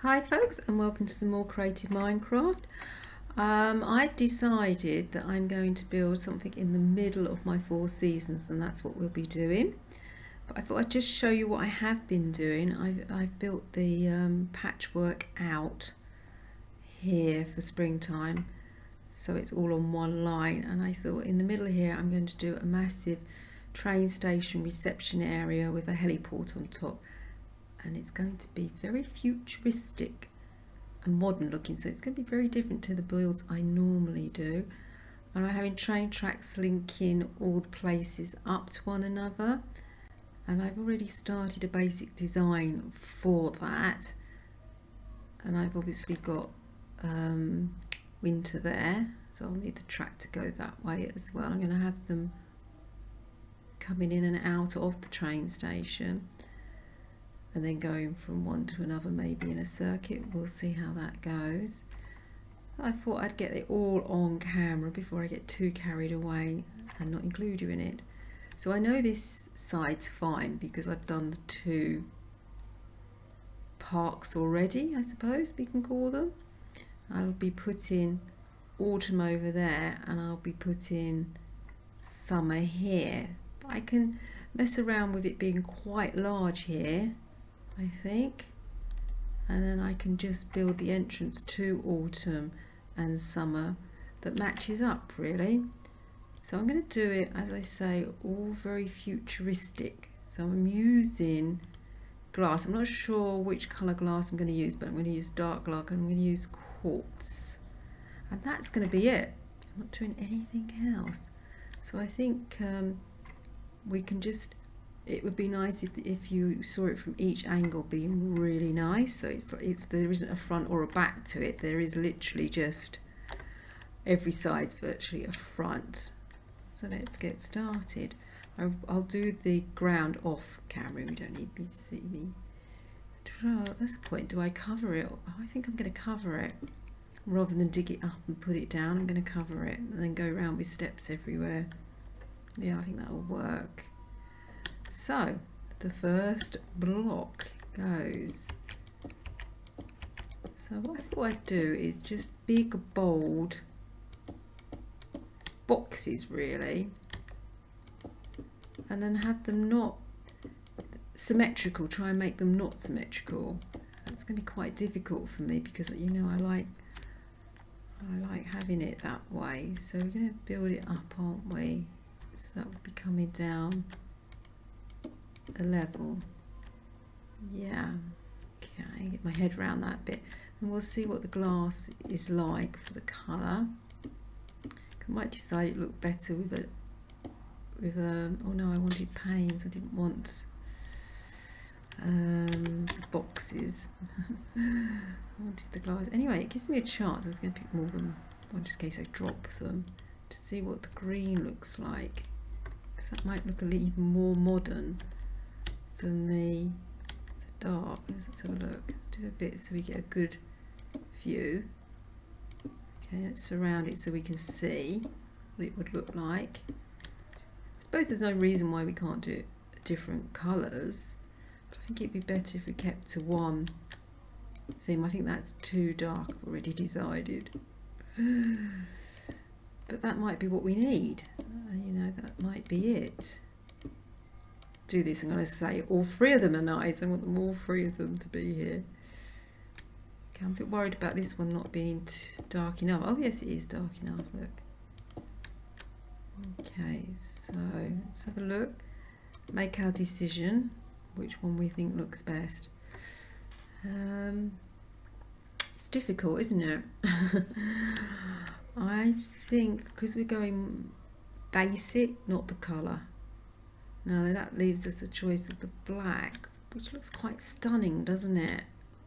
Hi folks, and welcome to some more creative Minecraft. I've decided that I'm going to build something in the middle of my 4 seasons, and that's what we'll be doing. But I thought I'd just show you what I have been doing. I've built the patchwork out here for springtime, so it's all on one line, and I thought in the middle here I'm going to do a massive train station reception area with a heliport on top. And it's going to be very futuristic and modern looking, so it's going to be very different to the builds I normally do. And I'm having train tracks linking all the places up to one another, and I've already started a basic design for that, and I've obviously got winter there, so I'll need the track to go that way as well. I'm going to have them coming in and out of the train station and then going from one to another, maybe in a circuit. We'll see how that goes. I thought I'd get it all on camera before I get too carried away and not include you in it. So I know this side's fine because I've done the 2 parks already, I suppose we can call them. I'll be putting autumn over there and I'll be putting summer here. But I can mess around with it being quite large here, I think, and then I can just build the entrance to autumn and summer that matches up really. So I'm going to do it, as I say, all very futuristic. So I'm using glass. I'm not sure which colour glass I'm going to use, but I'm going to use dark glass and I'm going to use quartz, and that's going to be it. I'm not doing anything else. So I think we can just, it would be nice if you saw it from each angle being really nice. So it's there isn't a front or a back to it. There is literally just every side's virtually a front. So let's get started. I'll do the ground off camera. You don't need me to see me. Oh, that's the point. Do I cover it? Oh, I think I'm going to cover it rather than dig it up and put it down. I'm going to cover it and then go around with steps everywhere. Yeah, I think that will work. So the first block goes. So what I thought I'd do is just big, bold boxes really, and then have them not symmetrical. Try and make them not symmetrical. That's going to be quite difficult for me because, you know, I like having it that way. So we're going to build it up, aren't we? So that will be coming down a level. Yeah, okay, get my head around that bit, and we'll see what the glass is like for the colour. I might decide it looked better with a oh no, I wanted panes, I didn't want the boxes. I wanted the glass. Anyway, it gives me a chance. I was going to pick more than one just in case I drop them, to see what the green looks like, because that might look a little even more modern than the dark. Let's have a look. Do a bit so we get a good view. Okay, let's surround it so we can see what it would look like. I suppose there's no reason why we can't do it different colours, but I think it'd be better if we kept to one theme. I think that's too dark, I've already decided. But that might be what we need. You know, that might be it. Do this, I'm going to say all 3 of them are nice. I want them all 3 of them to be here. Okay, I'm a bit worried about this one not being dark enough. Oh yes, it is dark enough, look. Okay, so let's have a look, make our decision which one we think looks best. It's difficult, isn't it? I think because we're going basic, not the colour. Now that leaves us a choice of the black, which looks quite stunning, doesn't it?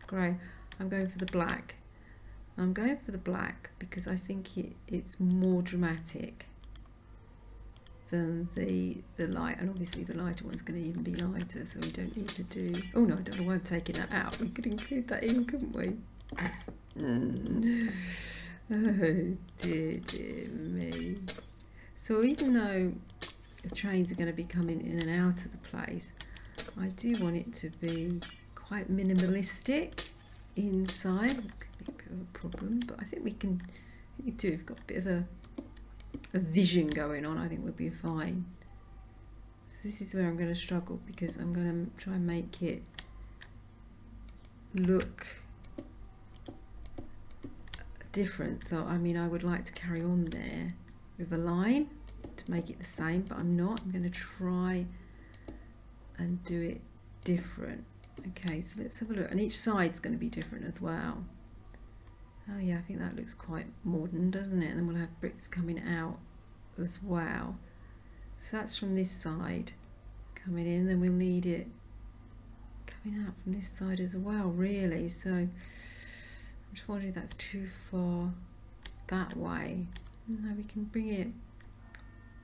Great. I'm going for the black. I'm going for the black because I think it's more dramatic than the light, and obviously the lighter one's going to even be lighter, so we don't need to do. Oh no, I don't know why I'm taking that out. We could include that in, couldn't we? Oh dear, dear me. So even though the trains are going to be coming in and out of the place, I do want it to be quite minimalistic. inside. It could be a bit of a problem, but I think we can. We do. We've got a bit of a vision going on. I think we'll be fine. So this is where I'm going to struggle, because I'm going to try and make it look different. So I mean, I would like to carry on there with a line to make it the same, but I'm not. I'm going to try and do it different. Okay, so let's have a look. And each side's going to be different as well. Oh yeah, I think that looks quite modern, doesn't it? And then we'll have bricks coming out as well. So that's from this side coming in, then we'll need it coming out from this side as well, really. So I'm just wondering if that's too far that way. No, we can bring it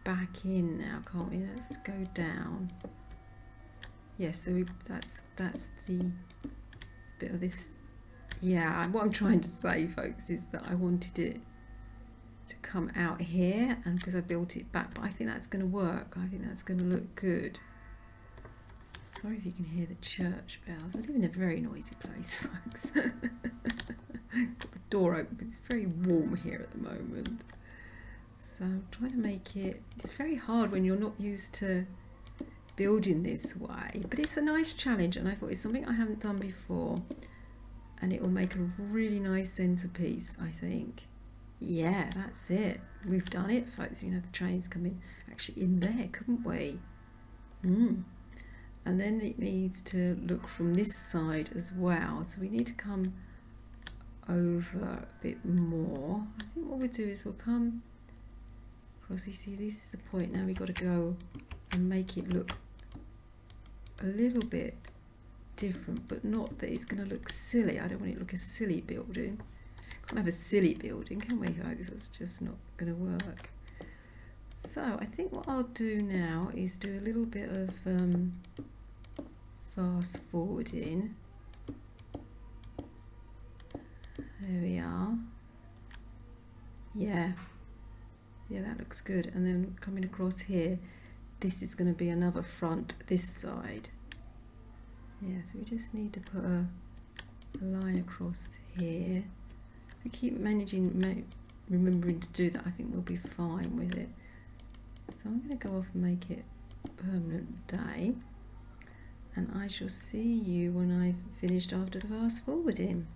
back in now, can't we? Let's go down. Yes, so that's the bit of this. Yeah, what I'm trying to say, folks, is that I wanted it to come out here, and because I built it back, but I think that's going to work. I think that's going to look good. Sorry if you can hear the church bells. I live in a very noisy place, folks. Got the door open because it's very warm here at the moment. So I'm trying to make it. It's very hard when you're not used to building this way, but it's a nice challenge, and I thought it's something I haven't done before, and it will make a really nice centerpiece, I think. Yeah, that's it. We've done it, folks. We can have the trains come in actually in there, couldn't we? And then it needs to look from this side as well, so we need to come over a bit more. I think what we'll do is we'll come across. You see, this is the point. Now we've got to go and make it look a little bit different, but not that it's going to look silly. I don't want it to look a silly building. Can't have a silly building, can we, folks? That's just not going to work. So I think what I'll do now is do a little bit of fast forwarding. There we are. Yeah, that looks good. And then coming across here, this is going to be another front this side. Yeah, so we just need to put a line across here. If we keep remembering to do that, I think we'll be fine with it. So I'm going to go off and make it permanent day, and I shall see you when I've finished after the fast forwarding.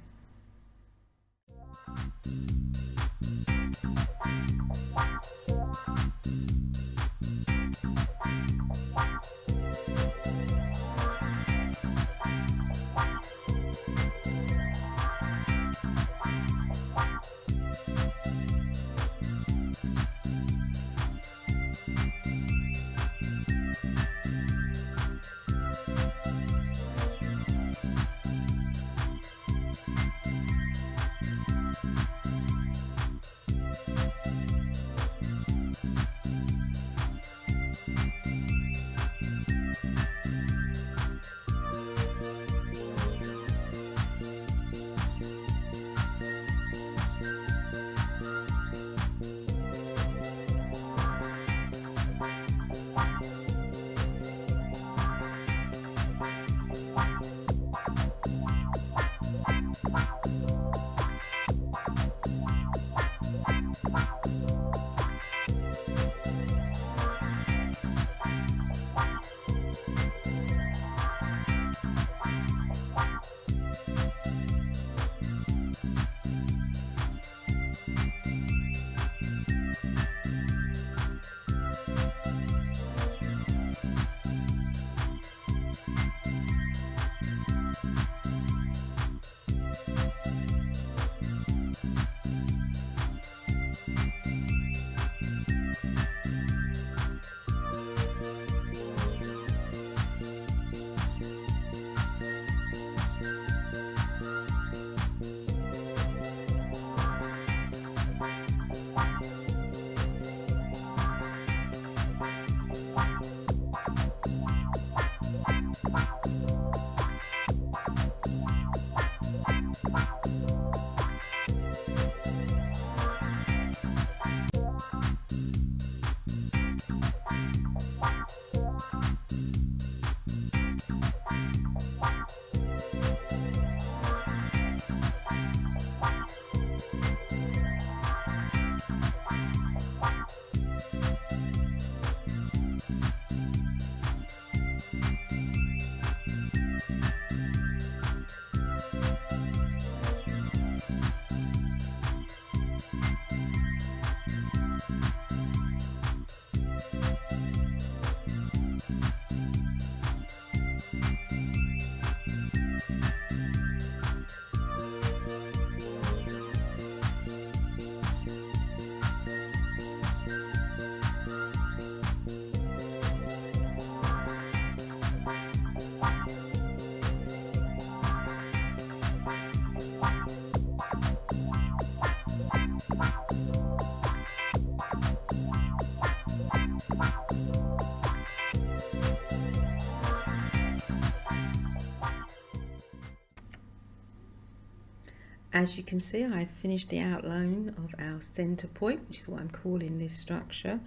as you can see, I've finished the outline of our centre point, which is what I'm calling this structure.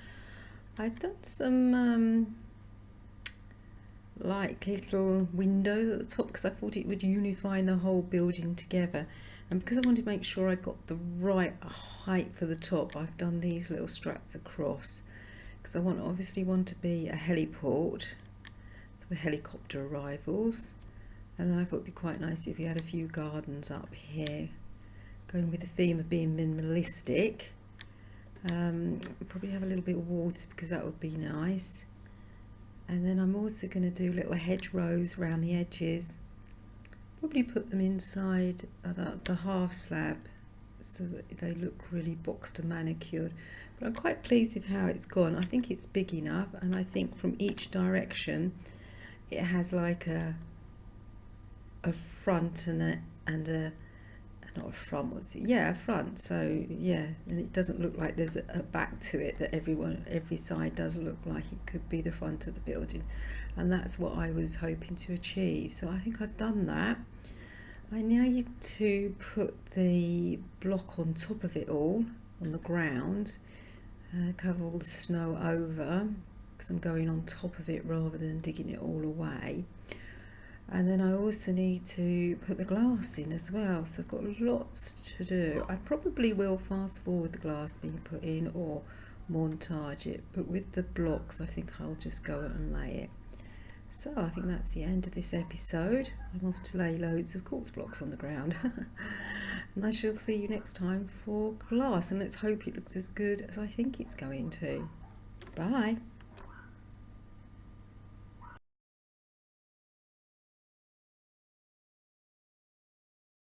I've done some like little windows at the top because I thought it would unify the whole building together, and because I wanted to make sure I got the right height for the top, I've done these little straps across because I obviously want to be a heliport for the helicopter arrivals. And then I thought it'd be quite nice if we had a few gardens up here, going with the theme of being minimalistic. Probably have a little bit of water because that would be nice. And then I'm also going to do little hedgerows around the edges. Probably put them inside the half slab so that they look really boxed and manicured. But I'm quite pleased with how it's gone. I think it's big enough, and I think from each direction it has like a front and a not a front, what's it? Yeah, a front. So yeah, and it doesn't look like there's a back to it, that every side does look like it could be the front of the building, and that's what I was hoping to achieve. So I think I've done that. I need to put the block on top of it all, on the ground, cover all the snow over, because I'm going on top of it rather than digging it all away. And then I also need to put the glass in as well, so I've got lots to do. I probably will fast forward the glass being put in or montage it, but with the blocks I think I'll just go and lay it. So I think that's the end of this episode. I'm off to lay loads of quartz blocks on the ground. And I shall see you next time for glass, and let's hope it looks as good as I think it's going to. Bye.